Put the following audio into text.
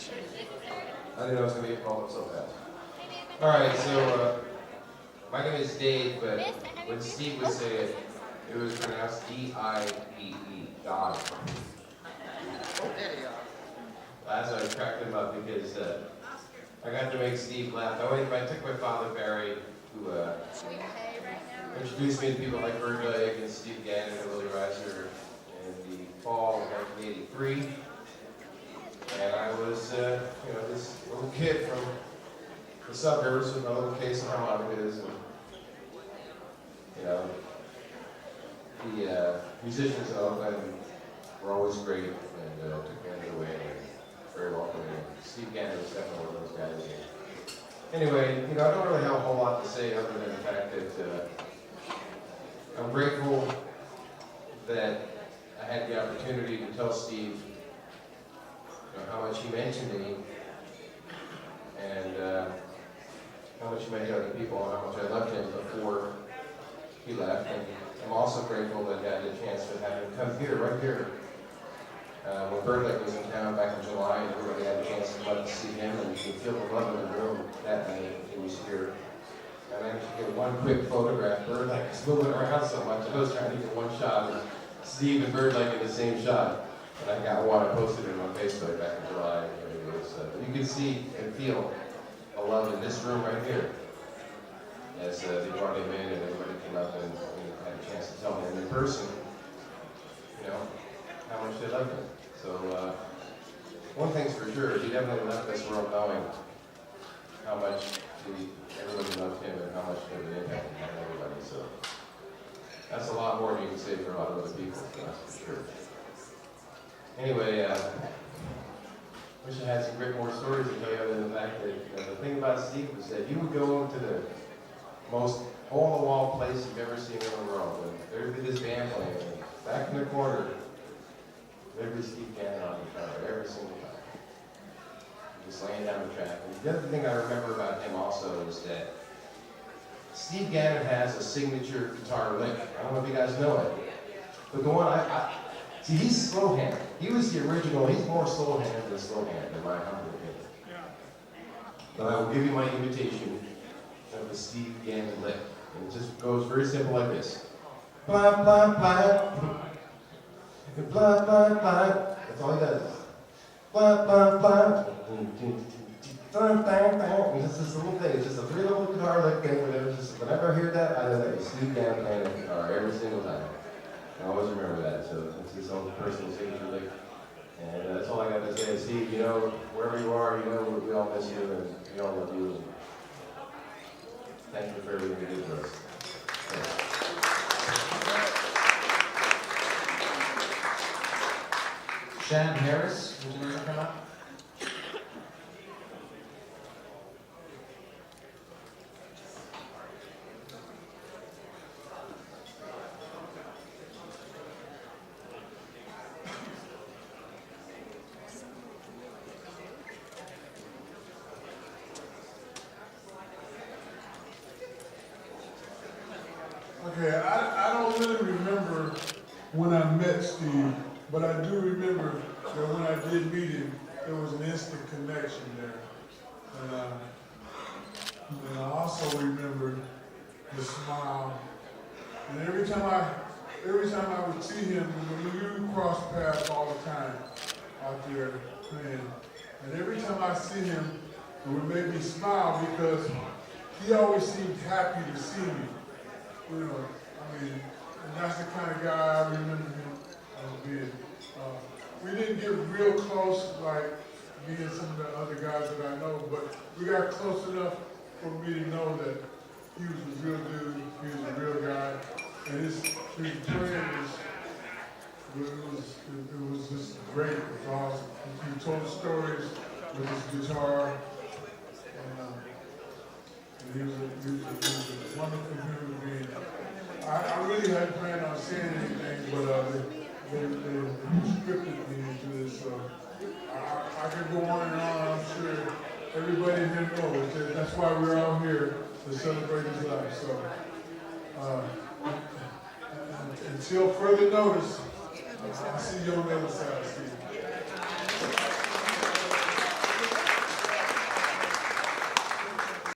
I didn't know it was going to get called up so fast. All right, so my name is Dave, but when Steve would say it, it was pronounced D-I-E-E, God. That's why I cracked him up because I got to make Steve laugh. I took my father, Barry, who introduced me to people like Bird Lake and Steve Gannon and Willie Reiser in the fall of 1983. And I was, this little kid from the suburbs with my little case of harmonicas, and the musicians in Oakland were always great and took me under the wing and very welcoming. Steve Gannon was definitely one of those guys. Anyway, I don't really have a whole lot to say other than the fact that I'm grateful that I had the opportunity to tell Steve how much he mentioned to me, and how much he meant to other people, and how much I loved him before he left. And I'm also grateful that I had the chance to have him come here, right here. When Bird Lake was in town back in July, and everybody had a chance to come up to see him, and you could feel the love in the room that night he was here. I managed to get one quick photograph. Bird Lake was moving around so much, I was trying to get one shot of Steve and Bird Lake in the same shot. And I got one, I posted it on Facebook back in July. You can see and feel a love in this room right here. As they brought him in and everybody came up and had a chance to tell him in person, how much they loved him. So one thing's for sure, he definitely left this world knowing how much everybody loved him and how much of an impact he had on everybody. So that's a lot more than you can say for a lot of other people, that's for sure. Anyway, wish I had some great more stories to tell you other than the fact that the thing about Steve was that you would go into the most hole-in-the-wall place you've ever seen in the world, and there'd be this band playing, and back in the corner, there'd be Steve Gannon on the guitar every single time. Just laying down the track. And the other thing I remember about him also is that Steve Gannon has a signature guitar lick. I don't know if you guys know it, but the one see, he's slow-handed. He was the original. He's more slow-handed than slow-handed, in my humble opinion. But I will give you my imitation of the Steve Gannon lick. And it just goes very simple like this. Blah, blah, blah. Blah, blah, blah. That's all he does. Blah, blah, blah. And it's this little thing. It's just a three little guitar lick thing. Whenever I hear that, I know that it's Steve Gannon playing the guitar every single time. I always remember that, so it's his own personal signature lick. And that's all I got to say. Steve, wherever you are, we all miss you and we all love you. And thank you for everything you did for us. Shannon Harris, would you like to come up? Okay, I don't really remember when I met Steve, but I do remember that when I did meet him, there was an instant connection there. And I also remembered the smile. And every time I would see him, we would cross paths all the time out there playing. And every time I see him, it would make me smile because he always seemed happy to see me. And that's the kind of guy I remember him being. We didn't get real close like me and some of the other guys that I know, but we got close enough for me to know that he was a real dude, he was a real guy, and his playing was just great. It was awesome. He told stories with his guitar, and he was a wonderful human being. I really hadn't planned on saying anything, but they scripted me into this, so I could go on and on. I'm sure everybody in here knows that that's why we're all here to celebrate his life. So until further notice, I'll see you on the other side, Steve.